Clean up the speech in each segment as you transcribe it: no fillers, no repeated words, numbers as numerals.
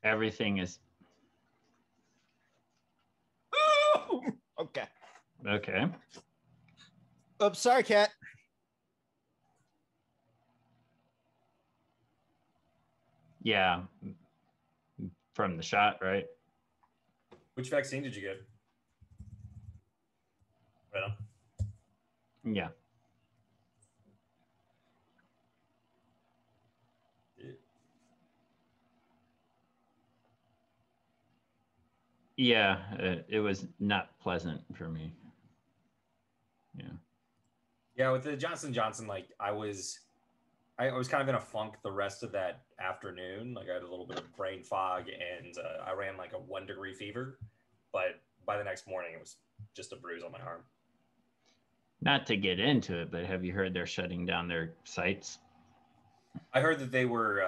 everything is Okay. okay. Oops, sorry, cat. Yeah, from the shot, right? Which vaccine did you get? Right on. Yeah. Yeah, it was not pleasant for me. Yeah. Yeah, with the Johnson & Johnson, like I was kind of in a funk the rest of that afternoon. Like I had a little bit of brain fog, and I ran like a 1-degree fever. But by the next morning, it was just a bruise on my arm. Not to get into it, but have you heard they're shutting down their sites? I heard that they were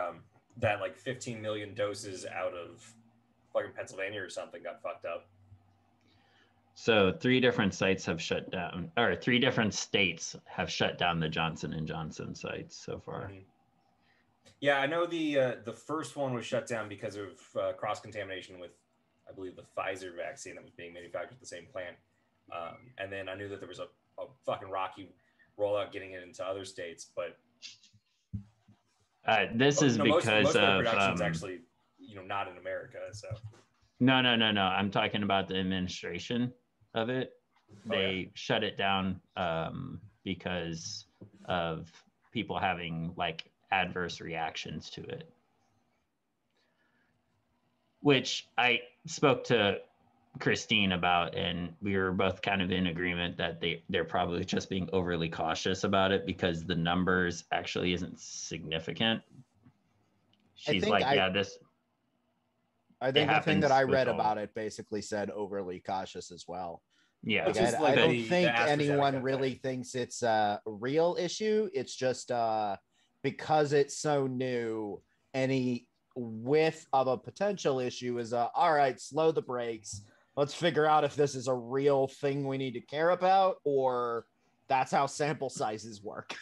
that like 15 million doses out of fucking Pennsylvania or something got fucked up. So 3 different sites have shut down, or 3 different states have shut down the Johnson & Johnson sites so far. Mm-hmm. Yeah, I know the first one was shut down because of cross-contamination with, I believe, the Pfizer vaccine that was being manufactured at the same plant. And then I knew that there was a fucking rocky rollout getting it into other states, but this is because most of of production's actually, not in America. So no. I'm talking about the administration of it. They shut it down because of people having like adverse reactions to it, which I spoke to Christine about, and we were both kind of in agreement that they're probably just being overly cautious about it because the numbers actually isn't significant. She's like, I think the thing that I read about it basically said overly cautious as well. Yeah, like, I don't think anyone really thinks it's a real issue. It's just because it's so new, any whiff of a potential issue is all right, slow the brakes. Let's figure out if this is a real thing we need to care about, or that's how sample sizes work.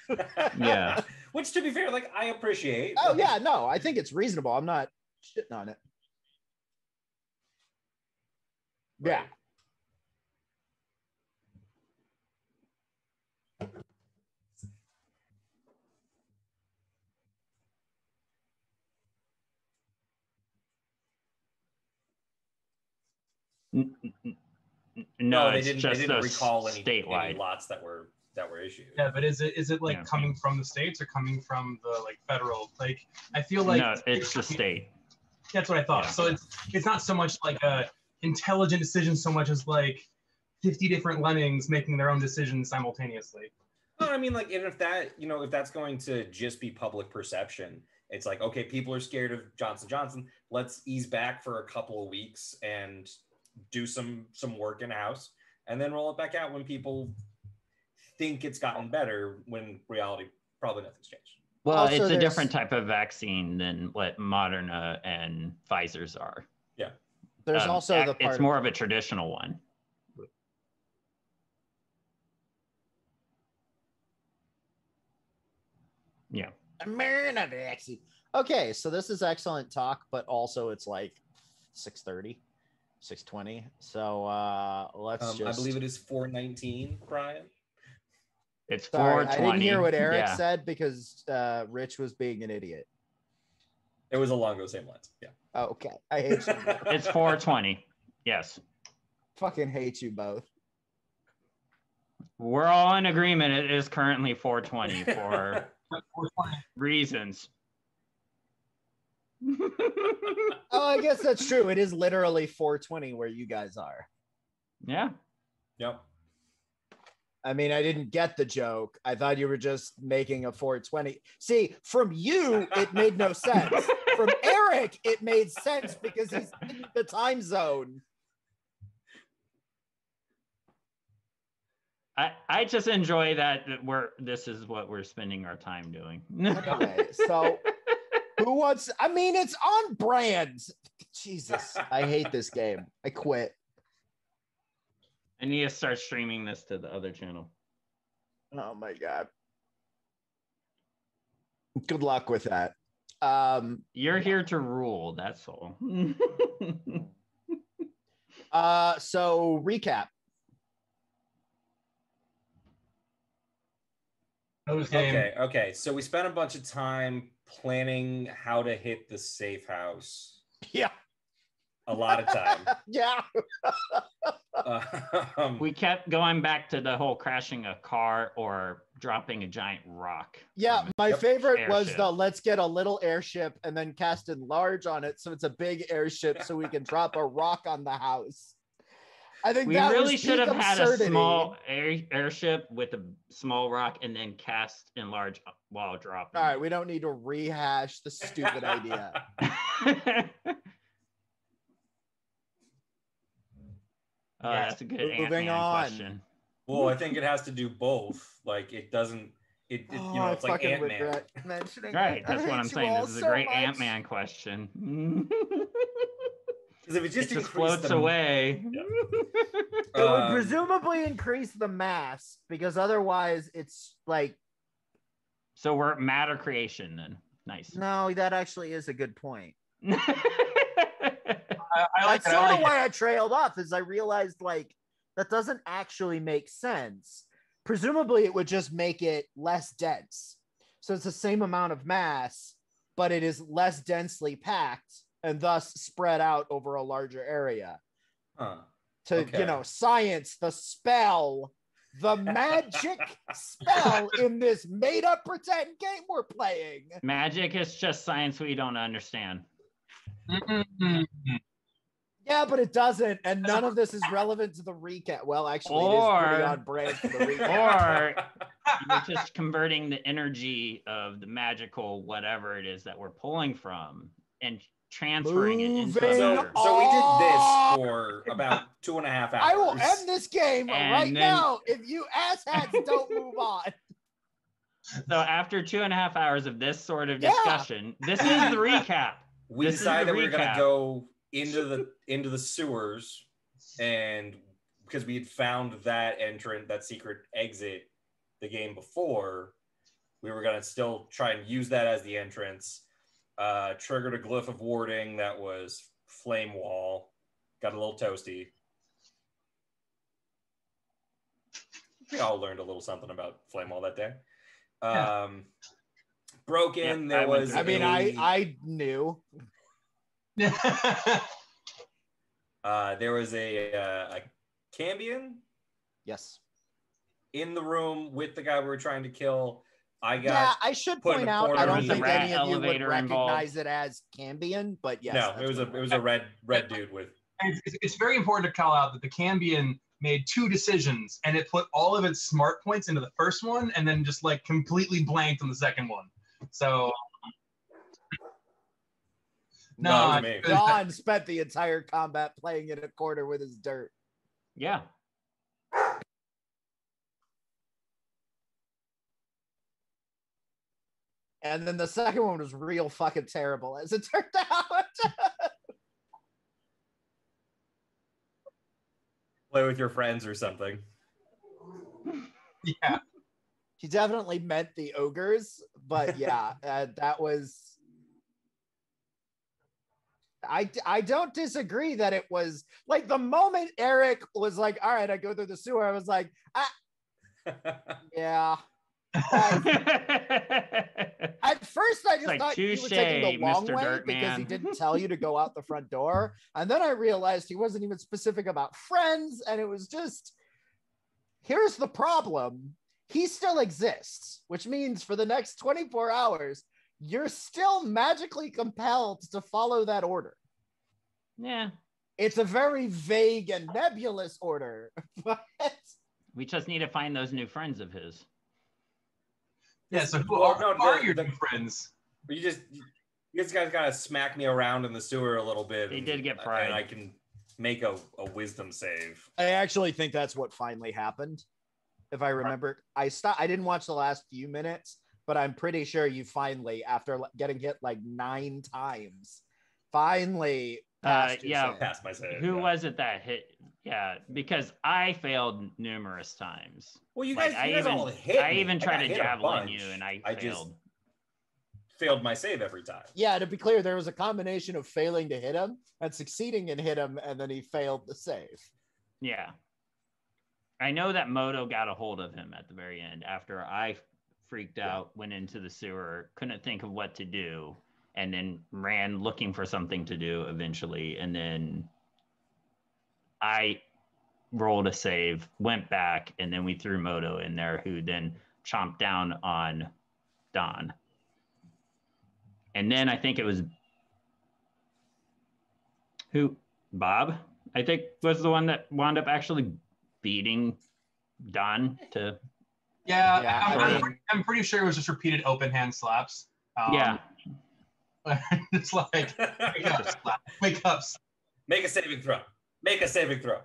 Yeah. Which, to be fair, like I appreciate. Oh, yeah, no, I think it's reasonable. I'm not shitting on it. Right. No, they didn't recall any lots that were issued. Yeah, but is it like coming from the states or coming from the like federal? Like I feel like no, it's the state. That's what I thought. Yeah. So it's not so much like a intelligent decision so much as like 50 different lemmings making their own decisions simultaneously. Well, I mean, like, and if that's going to just be public perception, it's like, okay, people are scared of Johnson & Johnson. Let's ease back for a couple of weeks and do some work in-house, and then roll it back out when people think it's gotten better, when in reality, probably nothing's changed. Well, also, it's a different type of vaccine than what Moderna and Pfizer's are. Yeah. There's also the part it's more of a traditional one. Yeah. Moderna vaccine. Okay, so this is excellent talk, but also it's like 6:30, 6:20. So let's just. I believe it is 4:19, Brian. It's 4:20. Sorry, I didn't hear what Eric said because Rich was being an idiot. It was along those same lines. Yeah. Oh, okay. I hate you. It's 4:20. Yes. Fucking hate you both. We're all in agreement. It is currently 4:20 for reasons. Oh, I guess that's true. It is literally 4:20 where you guys are. Yeah. Yep. I mean, I didn't get the joke. I thought you were just making a 4:20. See, from you, it made no sense. From Eric, it made sense because he's in the time zone. I just enjoy that this is what we're spending our time doing. Anyway, so who wants? I mean, it's on brand. Jesus, I hate this game. I quit. I need to start streaming this to the other channel. Oh my god. Good luck with that. You're here to rule. That's all. So recap. Okay. So we spent a bunch of time planning how to hit the safe house. Yeah. A lot of time. Yeah. We kept going back to the whole crashing a car or dropping a giant rock. Yeah, my favorite airship. was the let's get a little airship and then cast enlarge on it so it's a big airship so we can drop a rock on the house. I think we that really was should have had absurdity. a small airship with a small rock and then cast enlarge while dropping. All right, we don't need to rehash the stupid idea. That's a good Moving on. Question. Well, I think it has to do both. Like it doesn't. It's I like Ant-Man. regret mentioning Right, that. that's what I'm saying. This is a great Ant-Man question. Because if it just floats away. Yeah. It would presumably increase the mass because otherwise it's like. So we're at matter creation then. Nice. No, that actually is a good point. That's sort of why I trailed off, is I realized like that doesn't actually make sense. Presumably it would just make it less dense. So it's the same amount of mass, but it is less densely packed and thus spread out over a larger area. Science, the spell, the magic spell in this made up pretend game we're playing. Magic is just science we don't understand. Yeah, but it doesn't, and none of this is relevant to the recap. Well, actually, it is pretty on brand for the recap. Or you're just converting the energy of the magical whatever it is that we're pulling from and transferring it into so we did this for about 2.5 hours. I will end this game now if you asshats don't move on. So after 2.5 hours of this sort of discussion, this is the recap. We decided that we were going to go into the sewers, and because we had found that secret exit the game before, we were going to still try and use that as the entrance. Triggered a glyph of warding that was flame wall. Got a little toasty. We all learned a little something about flame wall that day. Broken. There was. I knew. There was a Cambion. Yes. In the room with the guy we were trying to kill. I should point out, I don't think any of you would recognize it as Cambion, but yes. No, it was a red dude with. It's very important to call out that the Cambion made 2 decisions, and it put all of its smart points into the first one, and then just like completely blanked on the second one. So. No, Don spent the entire combat playing in a corner with his dirt. Yeah. And then the second one was real fucking terrible, as it turned out. Play with your friends or something. Yeah. He definitely meant the ogres, but yeah, that was... I don't disagree that it was like the moment Eric was like, all right, I go through the sewer, I was like, yeah. At first I just thought he was taking the long Mr. way Dirt because Man. he didn't tell you to go out the front door, and then I realized he wasn't even specific about friends, and it was just, here's the problem, he still exists, which means for the next 24 hours you're still magically compelled to follow that order. Yeah. It's a very vague and nebulous order, but we just need to find those new friends of his. Yeah, so who are your new friends? You guys gotta smack me around in the sewer a little bit. They did get fried. And I can make a wisdom save. I actually think that's what finally happened. If I remember, I didn't watch the last few minutes, but I'm pretty sure you finally, after getting hit like 9 times, finally passed passed my save. Who was it that hit? Yeah, because I failed numerous times. Well, you guys all hit. I even tried to javelin you, and I failed. failed my save every time. Yeah, to be clear, there was a combination of failing to hit him and succeeding in hit him, and then he failed the save. Yeah. I know that Moto got a hold of him at the very end after I freaked out, went into the sewer, couldn't think of what to do, and then ran looking for something to do eventually. And then I rolled a save, went back, and then we threw Moto in there, who then chomped down on Don. And then I think it was Bob, I think, was the one that wound up actually beating Don to. Yeah, I'm pretty sure it was just repeated open hand slaps. It's like wake up. Make a saving throw. Make a saving throw.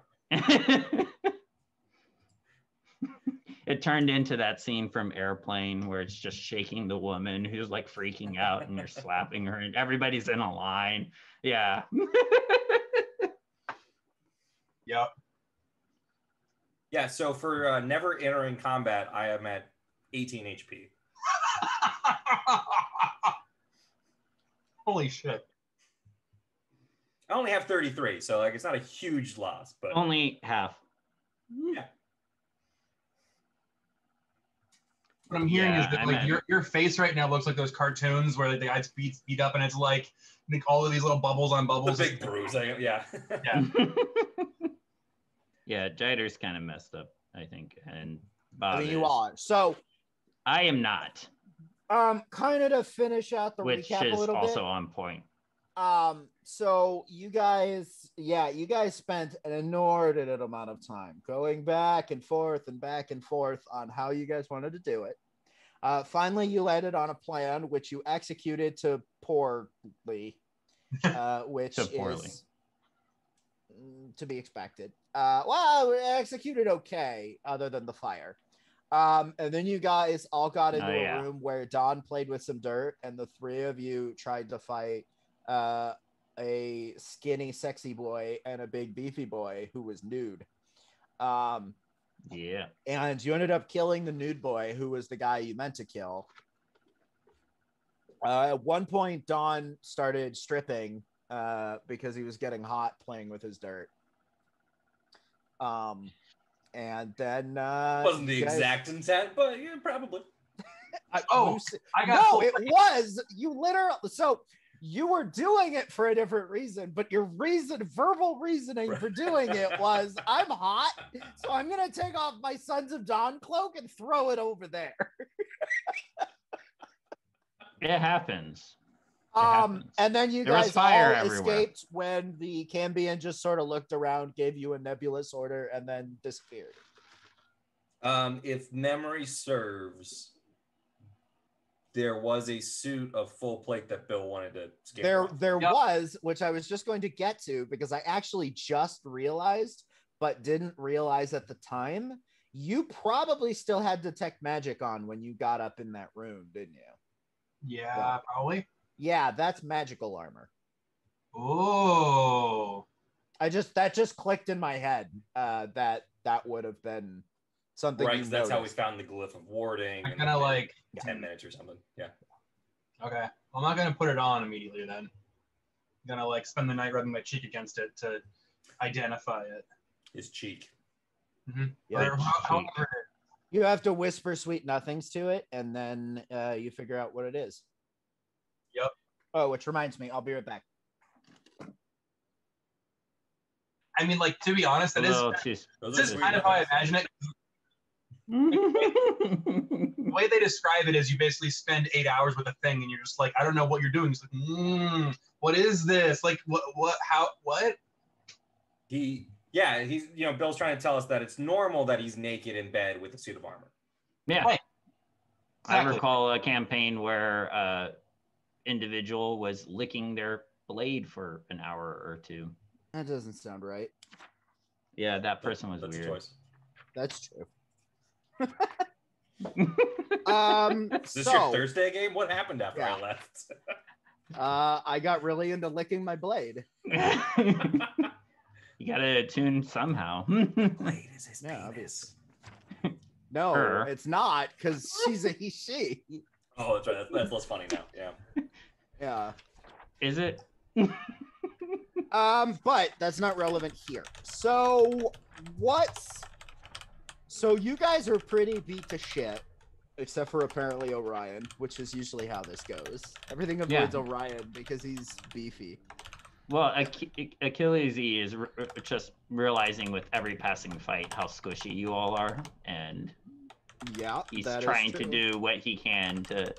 It turned into that scene from Airplane where it's just shaking the woman who's like freaking out and you're slapping her and everybody's in a line. Yeah. Yep. Yeah, so for never entering combat, I am at 18 HP. Holy shit. I only have 33, so like it's not a huge loss, but only half. Yeah. What I'm hearing is that like your face right now looks like those cartoons where the guy's beat up and it's like all of these little bubbles on bubbles. The big bruise. Yeah. Yeah, Jider's kind of messed up, I think, and Bob. I mean, you are. So I am not. Kind of to finish out the recap a little bit. Which is also on point. So you guys spent an inordinate amount of time going back and forth on how you guys wanted to do it. Finally, you landed on a plan which you executed to poorly, which is to be expected. Well, executed okay, other than the fire. And then you guys all got into a room where Don played with some dirt, and the three of you tried to fight a skinny, sexy boy and a big, beefy boy who was nude. And you ended up killing the nude boy, who was the guy you meant to kill. At one point, Don started stripping because he was getting hot playing with his dirt. And then wasn't the exact intent, but yeah, probably. It was. You literally. So you were doing it for a different reason, but your verbal reasoning for doing it was, I'm hot, so I'm gonna take off my Sons of Dawn cloak and throw it over there. It happens. And then you guys all escaped when the Cambion just sort of looked around, gave you a nebulous order, and then disappeared. If memory serves, there was a suit of full plate that Bill wanted to skip. There was, which I was just going to get to, because I actually just realized, but didn't realize at the time, you probably still had Detect Magic on when you got up in that room, didn't you? Yeah, probably. Yeah, that's magical armor. Oh. That just clicked in my head. That would have been something. Right, that's how we found the glyph of warding. I'm gonna like 10 minutes or something. Yeah. Okay. Well, I'm not gonna put it on immediately then. I'm gonna like spend the night rubbing my cheek against it to identify it. His cheek. Mm-hmm. Yeah. You have to whisper sweet nothings to it, and then you figure out what it is. Yep. Oh, which reminds me, I'll be right back. I mean, like, to be honest, this is kind of how I imagine it. The way they describe it is you basically spend 8 hours with a thing and you're just like, I don't know what you're doing. It's like, what is this? Like, what? He's, Bill's trying to tell us that it's normal that he's naked in bed with a suit of armor. Yeah. Right. Exactly. I recall a campaign where individual was licking their blade for an hour or two. That doesn't sound right. Yeah, that person was weird. That's true. Is this your Thursday game? What happened after I left? I got really into licking my blade. You gotta attune somehow. Blade is his penis. Obvious. No, it's not, because she's a he, she. Oh, that's right. That's less funny now. Yeah. Yeah. Is it? But that's not relevant here. So you guys are pretty beat to shit, except for apparently Orion, which is usually how this goes. Everything avoids Orion because he's beefy. Well, Achilles is just realizing with every passing fight how squishy you all are, and he's trying to do what he can to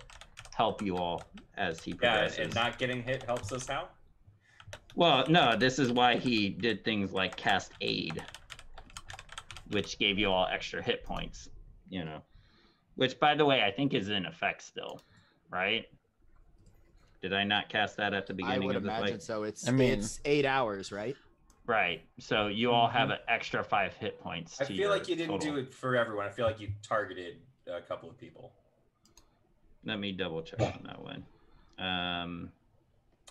help you all as he progresses. And not getting hit helps us how? Well, no, this is why he did things like cast Aid, which gave you all extra hit points, which, by the way, I think is in effect still, right? Did I not cast that at the beginning of the fight? I would imagine so. It's 8 hours, right? Right. So you all have an extra 5 hit points. I feel like you didn't do it for everyone. I feel like you targeted a couple of people. Let me double check on that one.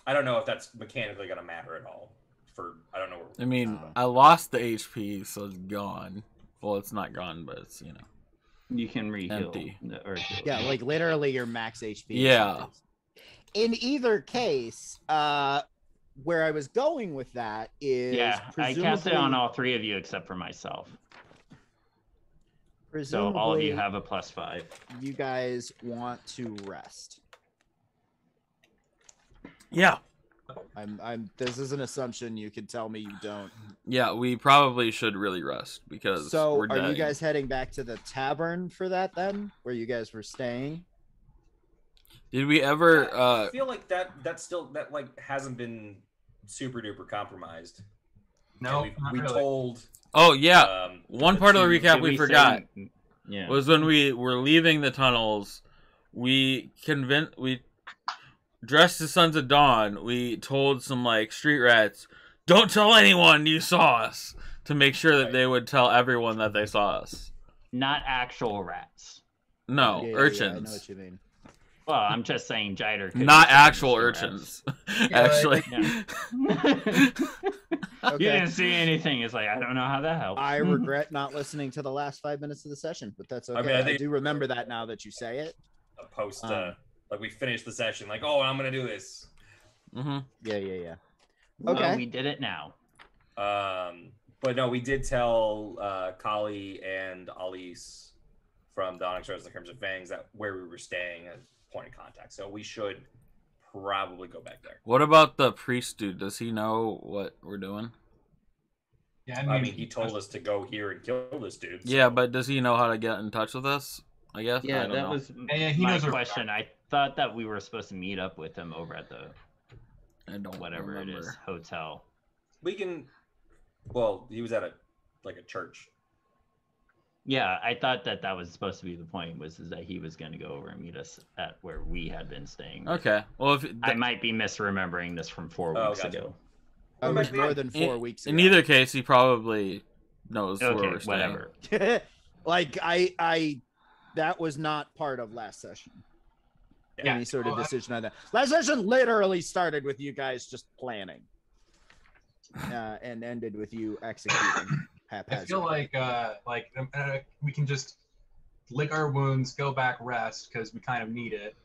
I don't know if that's mechanically going to matter at all. I don't know. I lost the HP, so it's gone. Well, it's not gone, but it's you can re-heal. Empty. Yeah, like literally your max HP. Yeah. In either case, where I was going with that is I cast it on all 3 of you except for myself. So all of you have a +5. You guys want to rest. Yeah. This is an assumption. You can tell me you don't. Yeah, we probably should really rest because we're are you guys heading back to the tavern for that then, where you guys were staying? Did we ever I feel like that hasn't been super duper compromised. No, we told. Oh yeah, one part of the recap we forgot was when we were leaving the tunnels. We dressed as Sons of Dawn. We told some street rats, "Don't tell anyone you saw us," to make sure that they would tell everyone that they saw us. Not actual rats. No, urchins. Yeah, I know what you mean. Well, I'm just saying Jider. Not actual urchins. Actually. You didn't see anything. It's like, I don't know how that helps. I regret not listening to the last 5 minutes of the session, but that's okay. I do remember that now that you say it. A post, we finished the session, I'm going to do this. Mm-hmm. Yeah. Okay. Well, we did it now. But no, we did tell Kali and Alice from the Onyx Rose and the Crimson Fangs that where we were staying as point of contact. So we should probably go back there. What about the priest dude? Does he know what we're doing? Yeah, I mean he told us to go here and kill this dude. So. Yeah, but does he know how to get in touch with us? I guess. Yeah, that was my question. I thought that we were supposed to meet up with him over at the whatever it is hotel. We can. Well, he was at a church. Yeah, I thought that was supposed to be the point, is that he was going to go over and meet us at where we had been staying. Okay. Well, I might be misremembering this from 4 weeks ago. It was more than 4 weeks ago. In either case, he probably knows where we're staying. Whatever. That was not part of last session. Yeah. Any sort of decision on that. Last session literally started with you guys just planning, and ended with you executing. I feel like we can just lick our wounds, go back, rest because we kind of need it.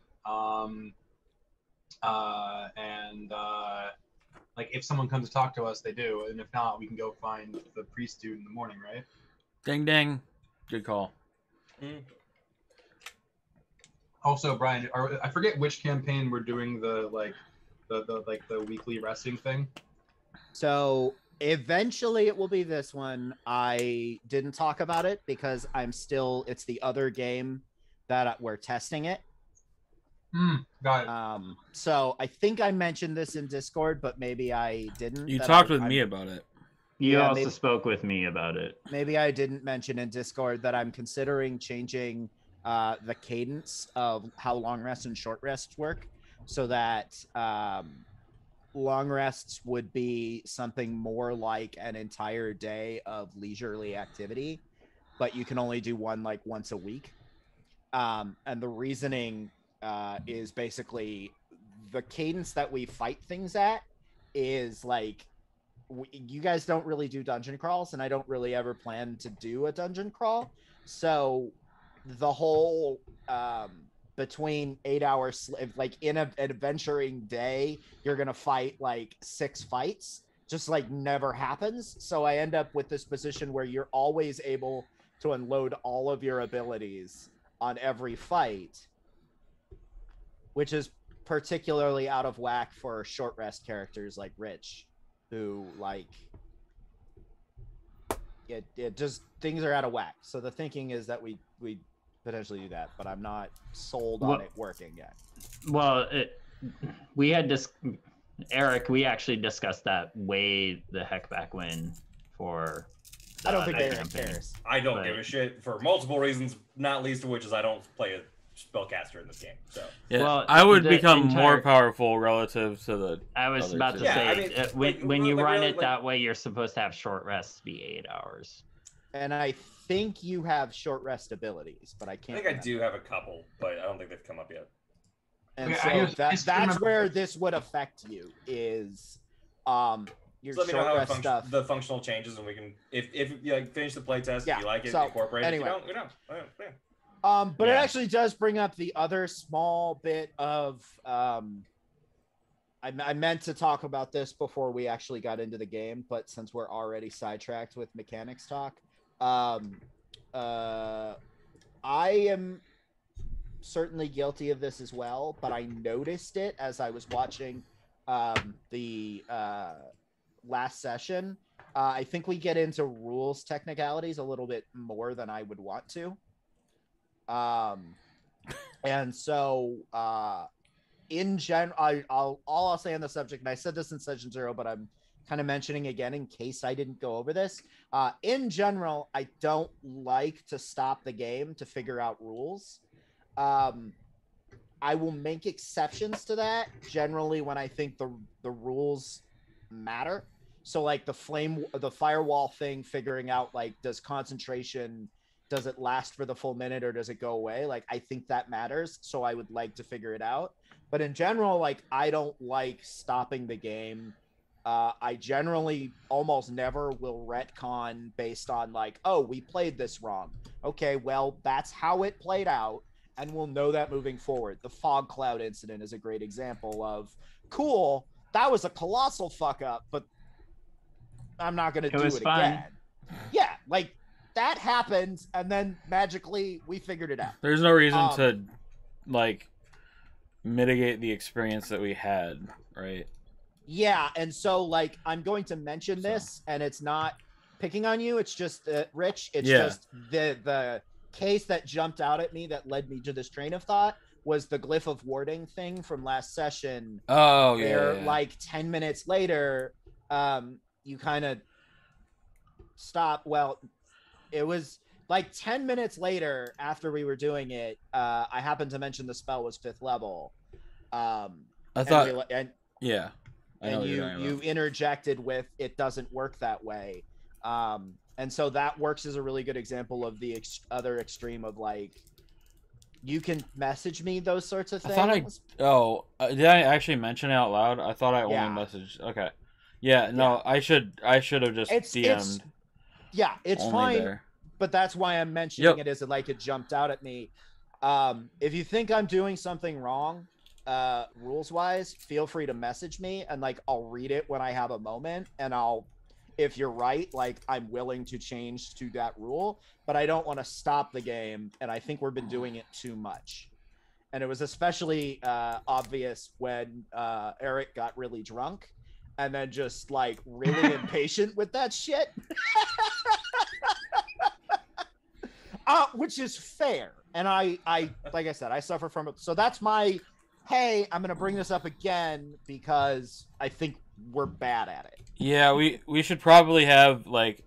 If someone comes to talk to us, they do, and if not, we can go find the priest dude in the morning, right? Ding ding, good call. Also, Brian, I forget which campaign we're doing the weekly resting thing. So eventually it will be this one. I didn't talk about it because it's the other game that we're testing it. Got it. So I think I mentioned this in Discord, but maybe I didn't. You talked with me about it. You also spoke with me about it. Maybe I didn't mention in Discord that I'm considering changing the cadence of how long rests and short rests work, so that long rests would be something more like an entire day of leisurely activity, but you can only do one once a week. And the reasoning is basically the cadence that we fight things at is you guys don't really do dungeon crawls, and I don't really ever plan to do a dungeon crawl. So the whole between 8 hours, like in an adventuring day, you're gonna fight like 6 fights. Just like never happens. So I end up with this position where you're always able to unload all of your abilities on every fight, which is particularly out of whack for short rest characters like Rich, who like it just, things are out of whack. So the thinking is that we potentially do that, but I'm not sold on it working yet. Well, we had Eric, we actually discussed that way the heck back when for I don't think Eric cares. I don't give a shit for multiple reasons, not least of which is I don't play a spellcaster in this game. So yeah, well, I would become more powerful relative to the. I was about to say, when you run it that way, you're supposed to have short rests be 8 hours. And I think you have short rest abilities, but I can't. I think I do have a couple, but I don't think they've come up yet. And so that's where this would affect you is your so short rest stuff. The functional changes, and we can if you like finish the playtest, if you like it, incorporate anyway. it. If you don't. But it actually does bring up the other small bit of I meant to talk about this before we actually got into the game, but since we're already sidetracked with mechanics talk, I am certainly guilty of this as well, but I noticed it as I was watching the last session. I think we get into rules technicalities a little bit more than I would want to. And so in general, I'll say on the subject, and I said this in session 0, but I'm kind of mentioning again in case I didn't go over this. In general, I don't like to stop the game to figure out rules. I will make exceptions to that generally when I think the rules matter. So like the firewall thing, figuring out like, does it last for the full minute or does it go away? Like, I think that matters. So I would like to figure it out. But in general, like, I don't like stopping the game. I generally almost never will retcon based on like, oh, we played this wrong. Okay, well, that's how it played out. And we'll know that moving forward. The fog cloud incident is a great example of, cool, that was a colossal fuck up, but I'm not going to do it again. Yeah, like, that happened, and then magically we figured it out. There's no reason to, like, mitigate the experience that we had, right? Yeah, and so, like, I'm going to mention this, and it's not picking on you, it's just, Rich, it's just the case that jumped out at me that led me to this train of thought was the glyph of warding thing from last session. Oh, yeah. Where, like, 10 minutes later, you kind of stop. Well, it was like 10 minutes later after we were doing it, I happened to mention the spell was 5th level. I thought, you interjected with, it doesn't work that way. And so that works as a really good example of the other extreme of like, you can message me those sorts of things. Did I actually mention it out loud? I thought I only messaged. Okay. Yeah, no, I should have just DM'd. It's fine. There. But that's why I'm mentioning it, is like it jumped out at me. If you think I'm doing something wrong, rules wise, feel free to message me and like I'll read it when I have a moment, and if you're right, like I'm willing to change to that rule, but I don't want to stop the game, and I think we've been doing it too much. And it was especially obvious when Eric got really drunk and then just like really impatient with that shit. Which is fair. And I like I said, I suffer from it. So that's my, hey, I'm going to bring this up again because I think we're bad at it. Yeah, we should probably have like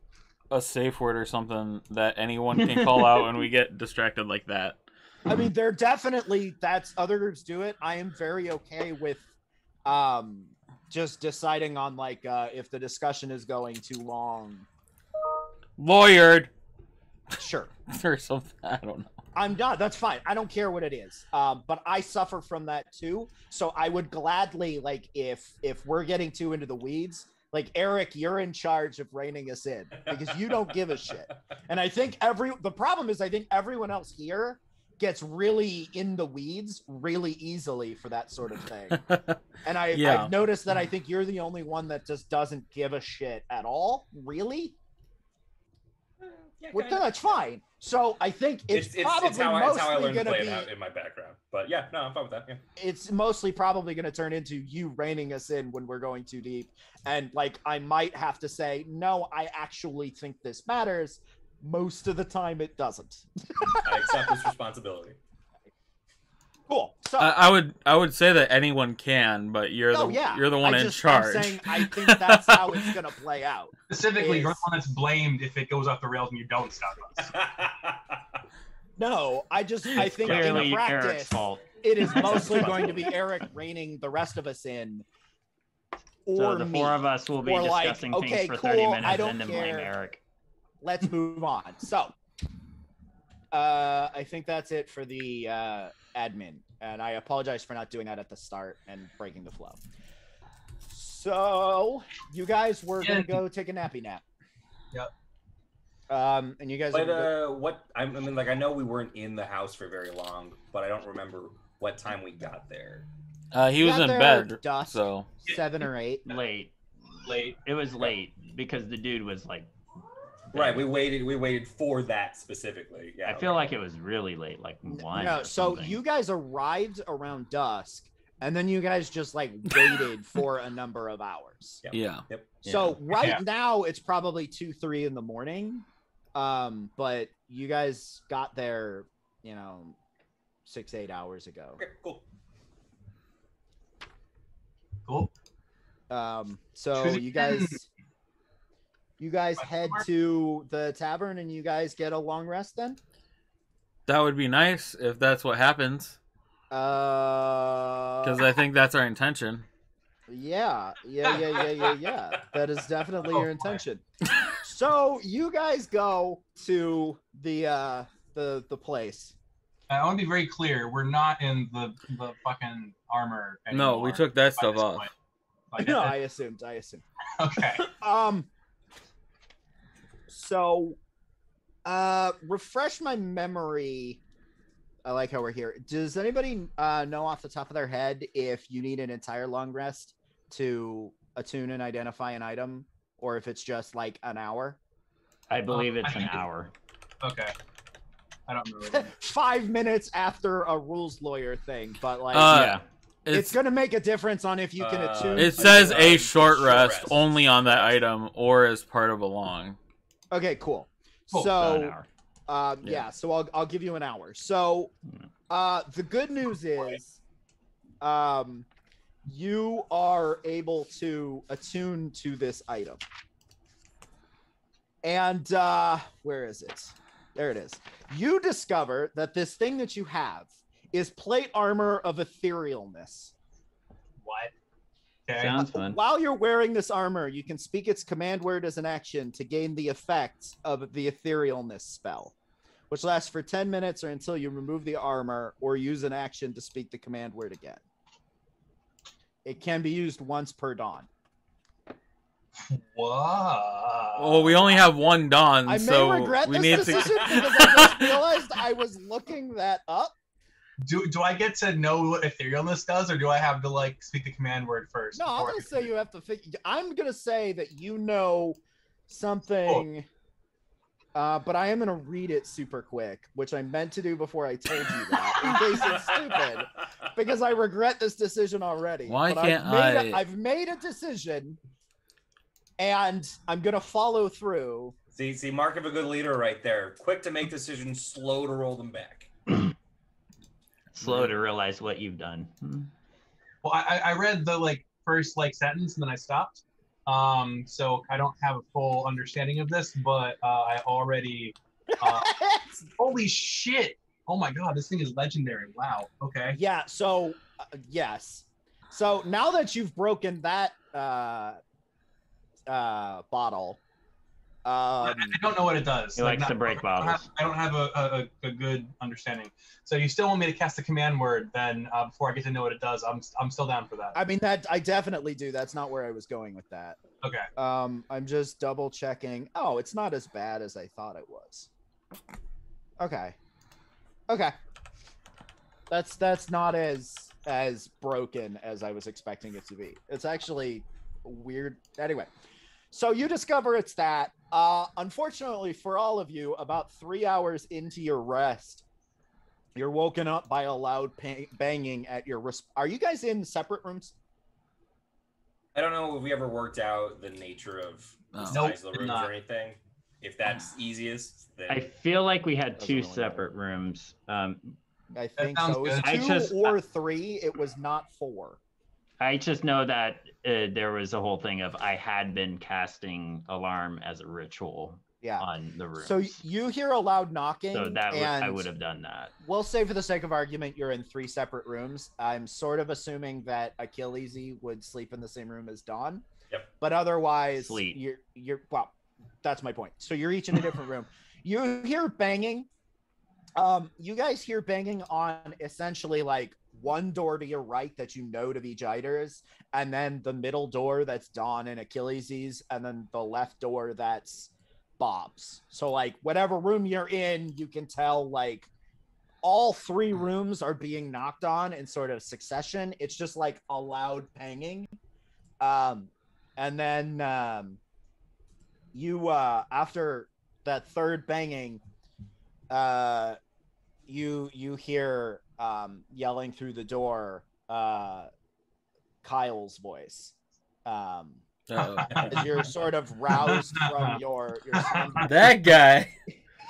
a safe word or something that anyone can call out when we get distracted like that. I mean, they're definitely, that's, other groups do it. I am very okay with just deciding on like if the discussion is going too long. Lawyered. Sure. Or something. I don't know. I'm not. That's fine. I don't care what it is. But I suffer from that too. So I would gladly, like, if we're getting too into the weeds, like, Eric, you're in charge of reining us in because you don't give a shit. And I think the problem is I think everyone else here gets really in the weeds really easily for that sort of thing. And I've noticed that I think you're the only one that just doesn't give a shit at all. Really? Yeah, well, that's fine. So I think it's probably mostly going to be out in my background. But yeah, no, I'm fine with that. Yeah. It's mostly probably going to turn into you reining us in when we're going too deep. And like, I might have to say, no, I actually think this matters. Most of the time it doesn't. I accept this responsibility. Cool. So I would say that anyone can, but you're the one in charge. I'm saying I think that's how it's gonna play out. Specifically, you're the one that's blamed if it goes off the rails and you don't stop us. No, I think Clearly in practice, Eric's fault. it is mostly going to be Eric reining the rest of us in. Or so the me. four of us will be discussing things for 30 minutes and then blame Eric. Let's move on. So, I think that's it for the admin, and I apologize for not doing that at the start and breaking the flow. So, you guys were gonna go take a nappy nap. Yep. And you guys. But I mean, like, I know we weren't in the house for very long, but I don't remember what time we got there. He was in bed, dusk, so 7 or 8. Late. It was late because the dude was like. Right, we waited for that specifically. Yeah, I feel like it was really late, like 1. No, so you guys arrived around dusk, and then you guys just like waited for a number of hours. Yep. Yeah. Yep. So now it's probably 2, 3 in the morning. But you guys got there, 6, 8 hours ago. Okay, cool. So you guys head to the tavern and you guys get a long rest then? That would be nice if that's what happens. Because I think that's our intention. Yeah. That is definitely your intention. So you guys go to the place. I want to be very clear. We're not in the fucking armor anymore. No, we took that stuff off. No, I assumed. Okay. So, refresh my memory. I like how we're here. Does anybody know off the top of their head if you need an entire long rest to attune and identify an item, or if it's just like an hour? I believe it's an hour. Okay. I don't know. 5 minutes after a rules lawyer thing, but like, yeah. It's going to make a difference on if you can attune. It says a short rest only on that item or as part of a long. Okay, cool. So, So, I'll give you an hour. So, the good news is, you are able to attune to this item. And, where is it? There it is. You discover that this thing that you have is plate armor of etherealness. What? Okay. Sounds fun. While you're wearing this armor, you can speak its command word as an action to gain the effect of the etherealness spell, which lasts for 10 minutes or until you remove the armor or use an action to speak the command word again. It can be used once per dawn. Wow. Well, we only have one dawn, I so may regret we this need decision to. because I just realized I was looking that up. Do I get to know what etherealness does, or do I have to like speak the command word first? No, I'm gonna say you have to figure. I'm gonna say that you know something, but I am gonna read it super quick, which I meant to do before I told you that, in case it's stupid, because I regret this decision already. Why but can't I've made a decision, and I'm gonna follow through. See, mark of a good leader right there. Quick to make decisions, slow to roll them back. Slow to realize what you've done. Well, I read the first sentence and then I stopped. So I don't have a full understanding of this, but I already. Holy shit! Oh my god, this thing is legendary! Wow. Okay. Yeah. So yes. So now that you've broken that bottle. I don't know what it does. He likes to break bottles. I don't have a good understanding. So you still want me to cast the command word then before I get to know what it does? I'm still down for that. I mean, that I definitely do. That's not where I was going with that. Okay. I'm just double checking. Oh, it's not as bad as I thought it was. Okay. That's not as broken as I was expecting it to be. It's actually weird. Anyway, so you discover it's that. Unfortunately for all of you, about 3 hours into your rest, you're woken up by a loud banging at your wrist. Are you guys in separate rooms? I don't know if we ever worked out the nature of the size of the rooms or anything. If that's easiest, then... I feel like we had two separate rooms. I think so. It was 2 or 3. It was not 4. I just know that there was a whole thing of I had been casting alarm as a ritual on the room. So you hear a loud knocking. So that I would have done that. We'll say for the sake of argument, you're in 3 separate rooms. I'm sort of assuming that Achilles would sleep in the same room as Dawn. Yep. But otherwise, sleep. You're well, that's my point. So you're each in a different room. You hear banging. You guys hear banging on essentially like one door to your right that you know to be Jider's, and then the middle door that's Dawn and Achilles', and then the left door that's Bob's. So like whatever room you're in, you can tell like all 3 rooms are being knocked on in sort of succession. It's just like a loud banging. And then you after that third banging, you hear yelling through the door, Kyle's voice. As you're sort of roused from your that guy.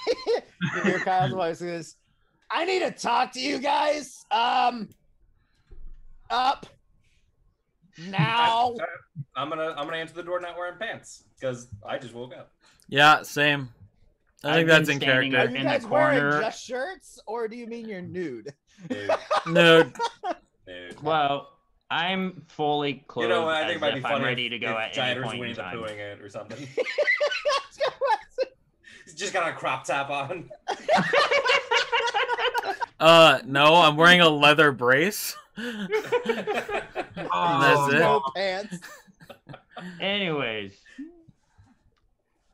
You hear Kyle's voice is, I need to talk to you guys. Up now. I'm gonna answer the door not wearing pants because I just woke up. Yeah, same. I think that's in character. Are you guys wearing just shirts, or do you mean you're nude? Nude. Well, I'm fully clothed. You know what? I think it might be funny. I'm ready to go at any Jider's point in time. Winnie-the-Poohing it or something. He's just got a crop top on. No, I'm wearing a leather brace. That's it. No pants. Anyways.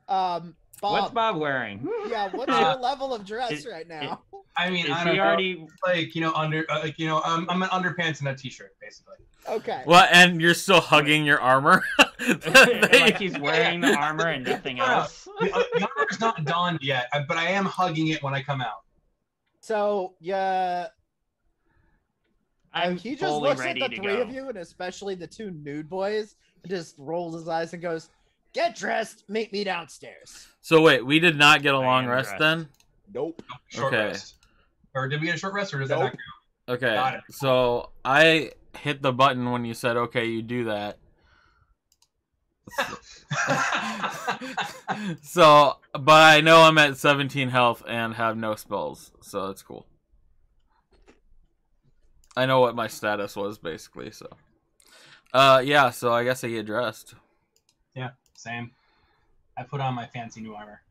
Bob, what's Bob wearing? Yeah, what's your level of dress right now? I mean, I don't know. Like, you know, I'm an underpants and a t-shirt, basically. Okay. Well, and you're still hugging your armor? Like he's wearing the armor and nothing else. The armor's not donned yet, but I am hugging it when I come out. So, yeah. He just looks at the 3 of you, and especially the 2 nude boys, and just rolls his eyes and goes, get dressed, meet me downstairs. So wait, we did not get a long rest then? Nope. Short rest. Or did we get a short rest, or does that not count? Okay, so I hit the button when you said, okay, you do that. So, but I know I'm at 17 health and have no spells, so that's cool. I know what my status was, basically, so. Yeah, so I guess I get dressed. Yeah, same. I put on my fancy new armor.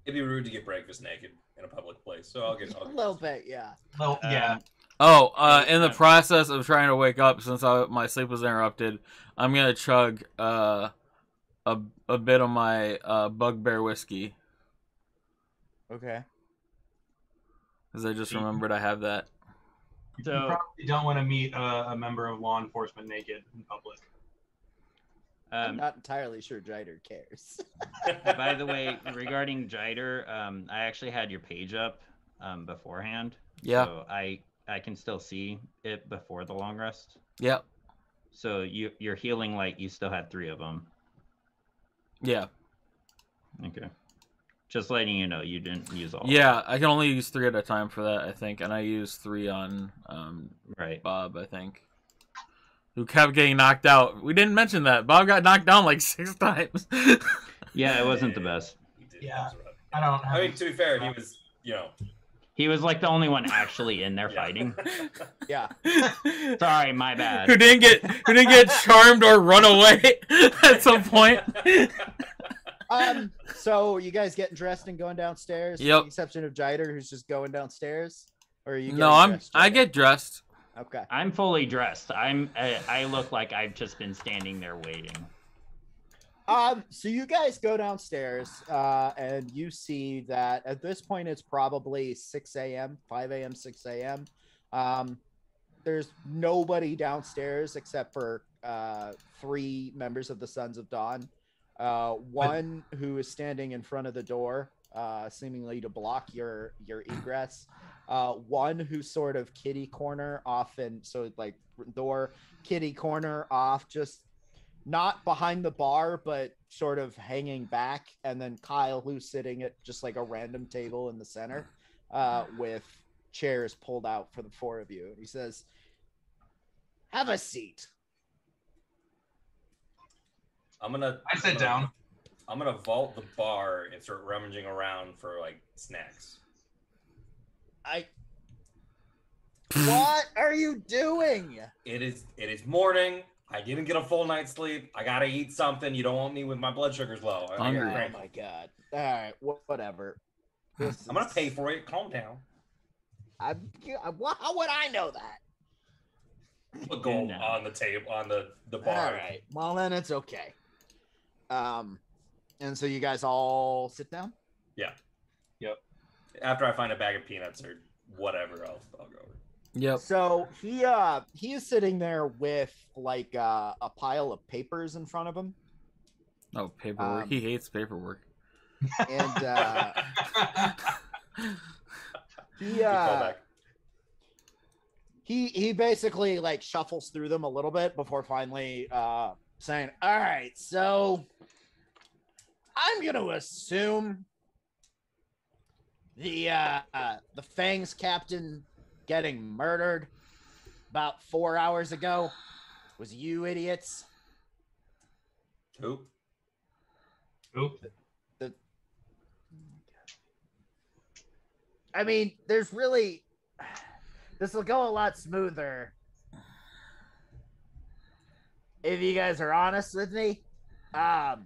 It'd be rude to get breakfast naked in a public place, so I'll get a little bit, yeah. Well, yeah. In the process of trying to wake up, since my sleep was interrupted, I'm gonna chug a bit of my bugbear whiskey. Okay. Because I just remembered I have that. You probably don't want to meet a member of law enforcement naked in public. I'm not entirely sure Jider cares. By the way, regarding Jider, I actually had your page up beforehand. Yeah. So I can still see it before the long rest. Yep. So your healing light, you still had 3 of them. Yeah. Okay. Just letting you know, you didn't use all. Yeah, I can only use 3 at a time for that, I think, and I used 3 on Bob, I think, who kept getting knocked out. We didn't mention that Bob got knocked down like 6 times. Yeah, it wasn't the best. Yeah, I mean, to be fair, he was, he was like the only one actually in there fighting. Yeah. Sorry, my bad. Who didn't get charmed or run away at some point. So you guys getting dressed and going downstairs? Yep. With the exception of Jider, who's just going downstairs. Or are you? No, I get dressed. Okay. I'm fully dressed. I look like I've just been standing there waiting. So you guys go downstairs, and you see that at this point it's probably 6 a.m., 5 a.m., 6 a.m. There's nobody downstairs except for 3 members of the Sons of Dawn. One who is standing in front of the door, seemingly to block your egress. One who's sort of kitty corner off, and so like door kitty corner off, just not behind the bar, but sort of hanging back. And then Kyle, who's sitting at just like a random table in the center, with chairs pulled out for the 4 of you. And he says, "Have a seat." I sit down. I'm gonna vault the bar and start rummaging around for like snacks. What are you doing? It is morning. I didn't get a full night's sleep. I gotta eat something. You don't want me with my blood sugars low. Hungry. Oh my god. All right, whatever. I'm gonna pay for it. Calm down. How would I know that? Put gold on the table, on the bar. All right. Well, then it's okay. And so you guys all sit down? Yeah. Yep. After I find a bag of peanuts or whatever, I'll go over. Yep. So he is sitting there with like a pile of papers in front of him. Oh, paperwork. He hates paperwork. And he basically like shuffles through them a little bit before finally saying, "All right, so I'm gonna assume the Fangs captain getting murdered about 4 hours ago was you idiots." Who? I mean, there's really... This will go a lot smoother if you guys are honest with me. I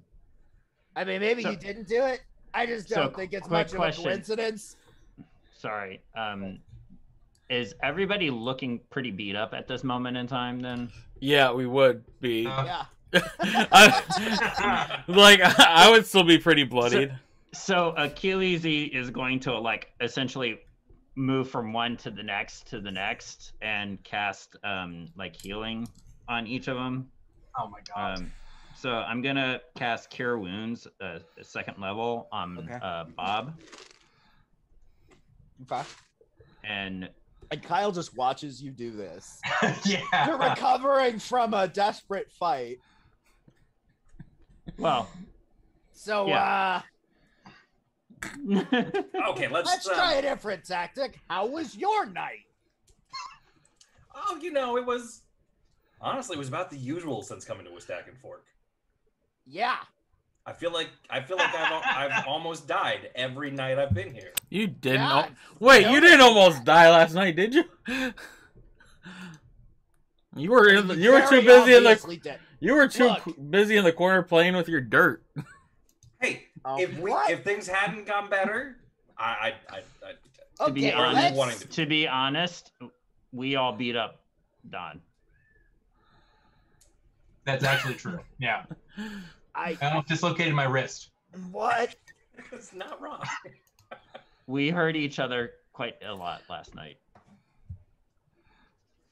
mean, maybe you didn't do it. I just don't think it's much of a coincidence. Sorry. Is everybody looking pretty beat up at this moment in time then? Yeah, we would be. Yeah. I would still be pretty bloodied. So Achilles is going to like essentially move from one to the next and cast like healing on each of them. Oh my god. So I'm gonna cast Cure Wounds, 2nd level on Bob. Okay. And Kyle just watches you do this. Yeah. You're recovering from a desperate fight. Well. So okay, let's try a different tactic. How was your night? Oh, it was about the usual since coming to a Stack and Fork. Yeah. I feel like I've almost died every night I've been here. You didn't. Wait, you didn't almost die last night, did you? You were too busy in the. You were too busy in the corner playing with your dirt. Hey, if things hadn't gone better, to be honest, we all beat up Don. That's actually true. Yeah. I almost dislocated my wrist. What? It's not wrong. We hurt each other quite a lot last night.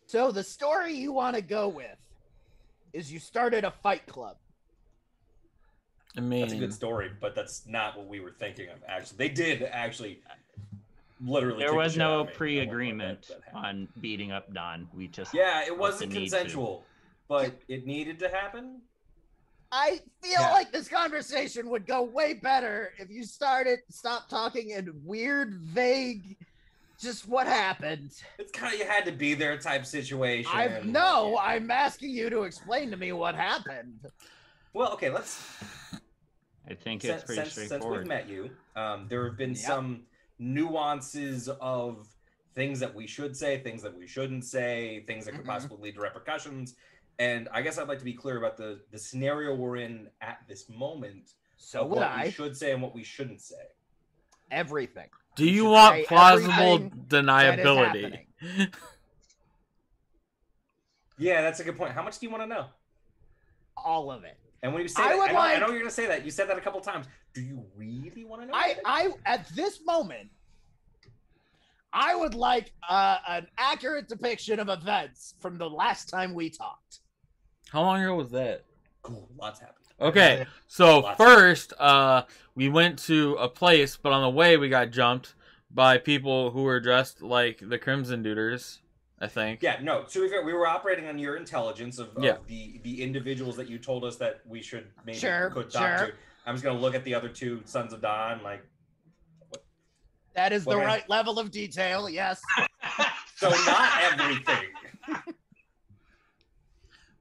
So the story you want to go with is you started a fight club. I mean, that's a good story, but that's not what we were thinking of. Actually, they did actually literally. There was no pre-agreement on beating up Don. We just it wasn't consensual, but it needed to happen. I feel like this conversation would go way better if you stopped talking in weird, vague, just what happened. It's kind of you had to be there type situation. I'm asking you to explain to me what happened. Well, okay, let's. I think it's pretty straightforward. Since we've met you, there have been some nuances of things that we should say, things that we shouldn't say, things that could possibly lead to repercussions. And I guess I'd like to be clear about the scenario we're in at this moment. So what we should say and what we shouldn't say. Everything. Do you want plausible deniability? Yeah, that's a good point. How much do you want to know? All of it. And when you say I know you're gonna say that. You said that a couple times. Do you really want to know? I at this moment, I would like an accurate depiction of events from the last time we talked. How long ago was that? Cool, lots happened. Okay, so first, we went to a place, but on the way we got jumped by people who were dressed like the Crimson Duders, I think. Yeah, no. So we were operating on your intelligence of the individuals that you told us that we should maybe could talk to. I'm just gonna look at the other two Sons of Dawn, like. That is the right level of detail. Yes. So not everything.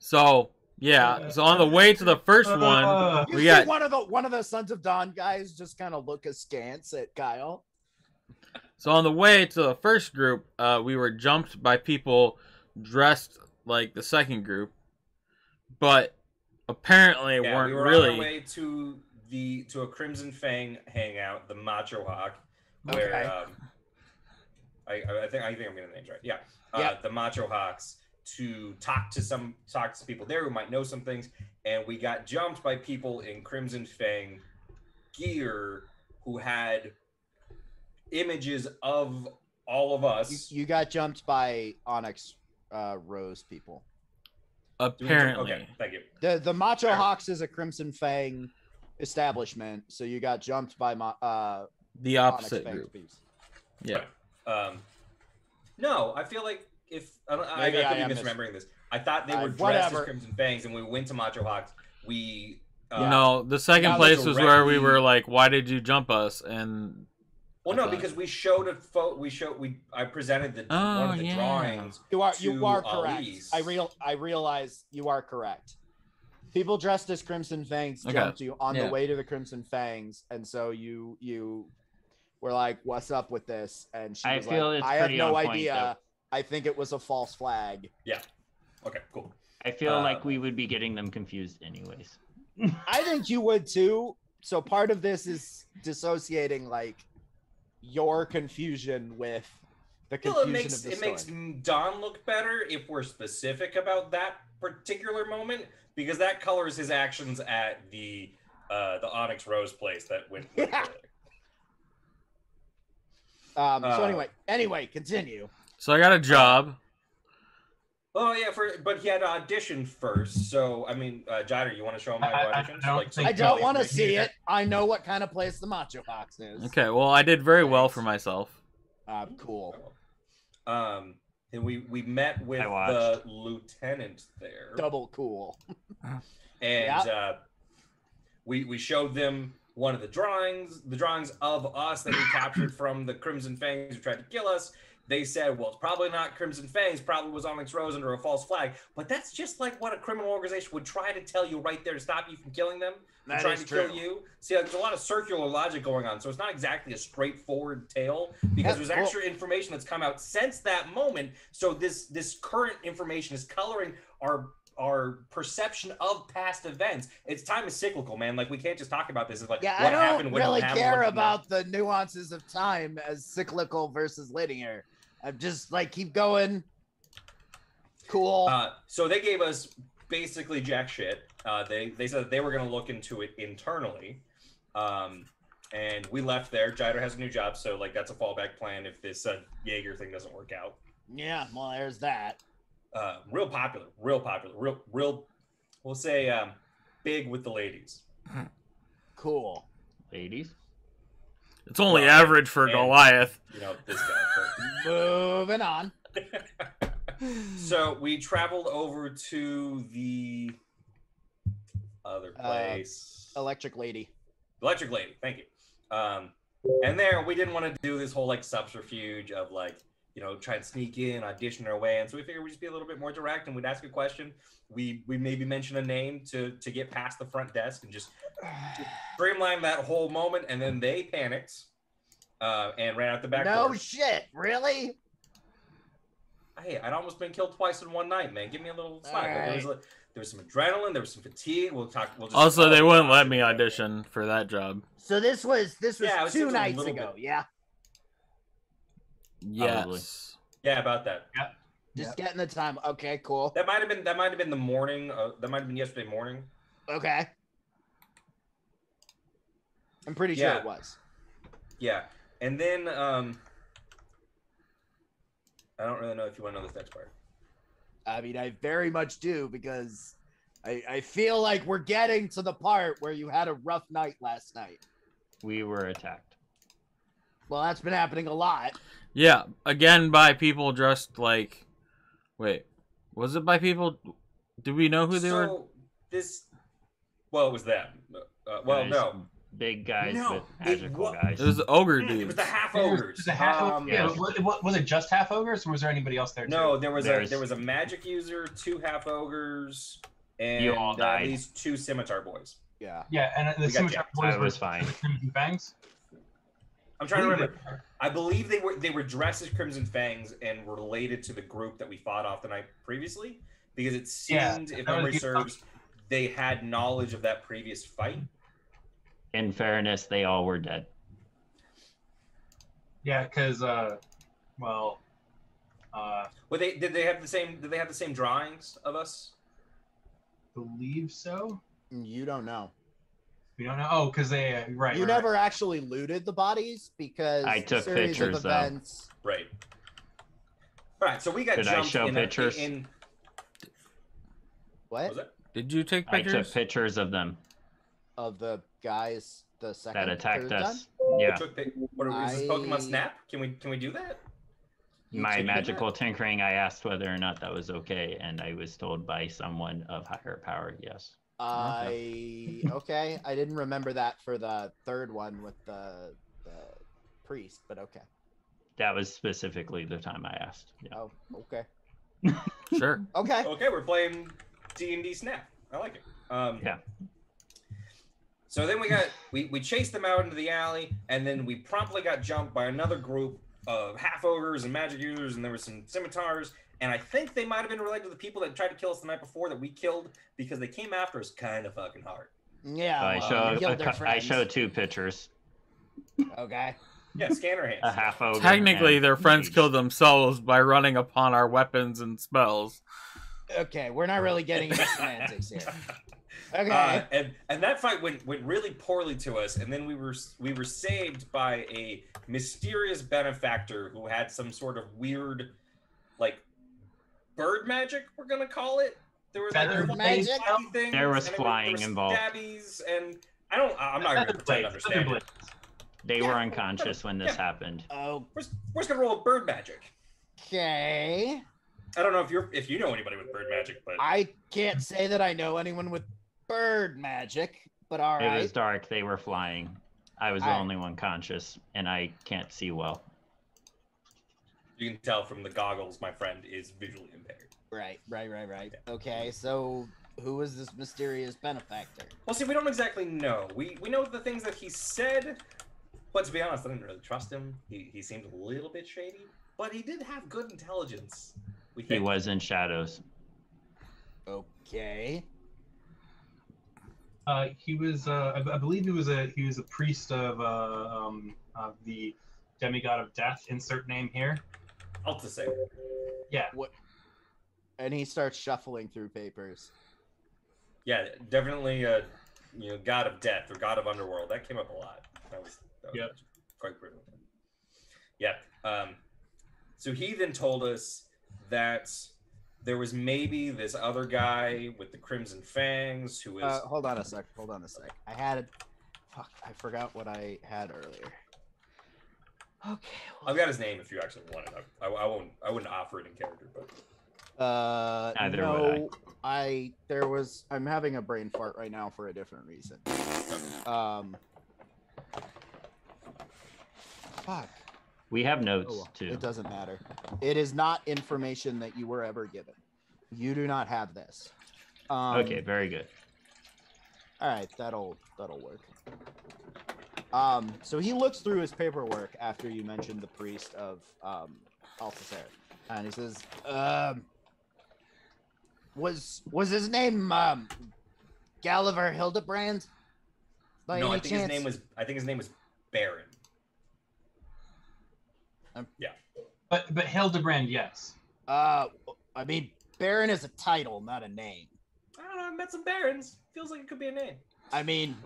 So. Yeah, so on the way to the first one, we got one of the Sons of Dawn guys just kind of look askance at Kyle. So on the way to the first group, we were jumped by people dressed like the second group, but apparently weren't we were really. On our way to a Crimson Fang hangout, the Macho Hawk, where I think I'm getting the names right. Yeah, the Macho Hawks. To talk to people there who might know some things, and we got jumped by people in Crimson Fang gear who had images of all of us. You got jumped by Onyx Rose people. Apparently. Okay, thank you. The Macho Hawks is a Crimson Fang establishment, so you got jumped by the opposite group. Peeps. Yeah. No, I feel like I could be misremembering this. I thought they were dressed as Crimson Fangs, and when we went to Macho Hawks, we. No, the second place was where we were like, "Why did you jump us?" And because we showed a photo. I presented one of the drawings. You are correct. I realize you are correct. People dressed as Crimson Fangs jumped you on the way to the Crimson Fangs, and so you were like, "What's up with this?" And she was like, "I have no idea. I think it was a false flag." Yeah. Okay, cool. I feel like we would be getting them confused anyways. I think you would too. So part of this is dissociating like your confusion with the confusion of the story. It makes Don look better if we're specific about that particular moment, because that colors his actions at the Onyx Rose place that went. So anyway, continue. So I got a job. But he had to audition first. So I mean, Jider, you want to show him my auditions? I don't want to see it. I know what kind of place the Macho Hawks is. Okay, well, I did very well for myself. Cool. And we met with the lieutenant there. Double cool. And we showed them one of the drawings of us that we captured from the Crimson Fangs who tried to kill us. They said, well, it's probably not Crimson Fangs, probably was Onyx Rose under a false flag. But that's just like what a criminal organization would try to tell you right there to stop you from killing them. Trying to kill you. See, there's a lot of circular logic going on, so it's not exactly a straightforward tale, because there's extra information that's come out since that moment. So this current information is coloring our perception of past events. Time is cyclical, man. Like, we can't just talk about this. It's like, what happened, what really happened, care about the nuances of time as cyclical versus linear. I'm just like, keep going. Cool. So they gave us basically jack shit. They said that they were going to look into it internally. And we left there. Jider has a new job, so like that's a fallback plan if this Jaeger thing doesn't work out. Yeah, well, there's that. Real popular, real, we'll say big with the ladies. Cool. Ladies? It's only average for Goliath. You know, this guy. Moving on. So we traveled over to the other place. Electric Lady. Electric Lady, thank you. And there, we didn't want to do this whole like subterfuge of like, you know, try and sneak in, audition our way in. So we figured we'd just be a little bit more direct, and we'd ask a question. We maybe mention a name to get past the front desk and just streamline that whole moment. And then they panicked and ran out the back door. No shit, really? Hey, I'd almost been killed twice in one night, man. Give me a little slack. Right. There was some adrenaline, there was some fatigue. Also, they wouldn't let me audition for that job. So this was 2 nights ago, yeah? Yes. Probably. Yeah, about that. Just getting the time. Okay, cool. That might have been the morning. That might have been yesterday morning. Okay. I'm pretty sure it was. Yeah. And then I don't really know if you want to know this next part. I mean, I very much do, because I feel like we're getting to the part where you had a rough night last night. We were attacked. Well, that's been happening a lot. Yeah, again by people dressed like... Wait, was it by people... Do we know who they were? Well, it was them. No. Big guys No, with magical guys. It was the ogre dudes. It was the half ogres. Was it just half ogres, or was there anybody else there too? No, there was a magic user, 2 half ogres, and you all died. At least 2 scimitar boys. Yeah. Yeah, and the scimitar boys was fine. Crimson Fangs. I'm trying to remember. I believe they were dressed as Crimson Fangs and related to the group that we fought off the night previously, because it seemed, if memory serves, they had knowledge of that previous fight. In fairness, they all were dead. Yeah, because did they have the same drawings of us? Believe so. You don't know. We don't know. Oh, because they You never actually looted the bodies, because I took pictures of events. Right. All right. So we got Did jumped I show pictures? What? Was it? Did you take pictures? I took pictures of them. Of the guys, the second that attacked us. time? Yeah. Is this Pokemon Snap? Can we do that? My magical tinkering, I asked whether or not that was okay, and I was told by someone of higher power, yes. Okay. I didn't remember that for the third one with the priest, but okay. That was specifically the time I asked. Yeah. Oh, okay. Sure. Okay. Okay, we're playing D&D Snap. I like it. Yeah. So then we chased them out into the alley, and then we promptly got jumped by another group of half ogres and magic users, and there were some scimitars, and I think they might have been related to the people that tried to kill us the night before that we killed, because they came after us kind of fucking hard. Yeah. I showed 2 pictures. Okay. Yeah, scanner hands. A half ogre. Technically, their friends killed themselves by running upon our weapons and spells. Okay, we're not really getting into semantics here. Okay. And that fight went really poorly to us, and then we were saved by a mysterious benefactor who had some sort of weird, like, bird magic, we're gonna call it. There was bird magic. There was flying involved. Stabbies, and I'm not gonna pretend to understand it. They were unconscious when this happened. Oh, we're just gonna roll with bird magic. Okay. I don't know if you know anybody with bird magic, but I can't say that I know anyone with bird magic, but all right. It was dark. They were flying. I was the only one conscious, and I can't see well. You can tell from the goggles my friend is visually impaired. Right. Yeah. Okay, so who is this mysterious benefactor? Well, see, we don't exactly know. We know the things that he said, but to be honest, I didn't really trust him. He seemed a little bit shady, but he did have good intelligence. He was in shadows. Okay. He was. I believe he was a priest of the demigod of death. Insert name here. Artifacer. Yeah. What? And he starts shuffling through papers. Yeah, definitely. God of death or god of underworld. That came up a lot. That was quite brutal. Yeah. So he then told us that there was maybe this other guy with the Crimson Fangs who was... Hold on a sec. I forgot what I had earlier. Okay. I've got his name if you actually want it. I wouldn't offer it in character, but... Neither would I. I'm having a brain fart right now for a different reason. Fuck. We have notes, too. It doesn't matter. It is not information that you were ever given. You do not have this. Okay, very good. All right, that'll work. So he looks through his paperwork after you mentioned the priest of Artifacer, and he says, was his name Gulliver Hildebrand? No, I think his name was Baron. Yeah. But Hildebrand, yes. I mean, Baron is a title, not a name. I don't know. I've met some barons. Feels like it could be a name. I mean,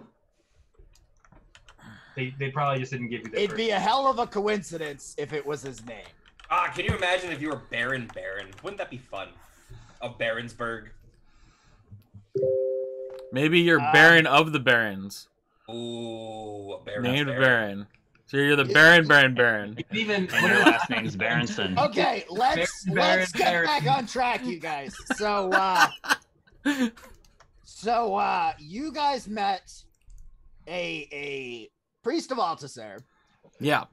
they probably just didn't give you. It'd be a hell of a coincidence if it was his name. Can you imagine if you were Baron? Wouldn't that be fun? A Baronsburg. Maybe you're Baron of the Barons. Ooh, a Baron. Named Baron. So you're the Baron. Even and your last name's Berenson. Okay, let's get back on track, you guys. So you guys met a priest of Altasair. Yeah.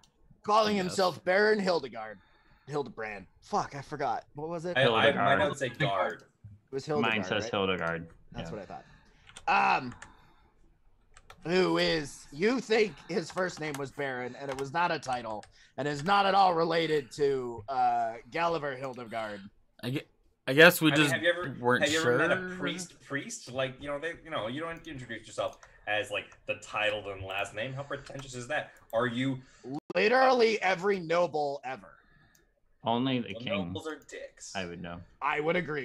Calling himself Baron Hildebrand. Fuck, I forgot. What was it? My notes say guard. It was Hildegard. Mine says right? Hildegard. That's what I thought. Who is, you think his first name was Baron, and it was not a title, and is not at all related to Gulliver Hildegard. I guess we just weren't sure. Have you ever met a priest? Like, you don't introduce yourself as like the title and last name. How pretentious is that? Are you literally every noble ever? Only the king. Nobles are dicks. I would know. I would agree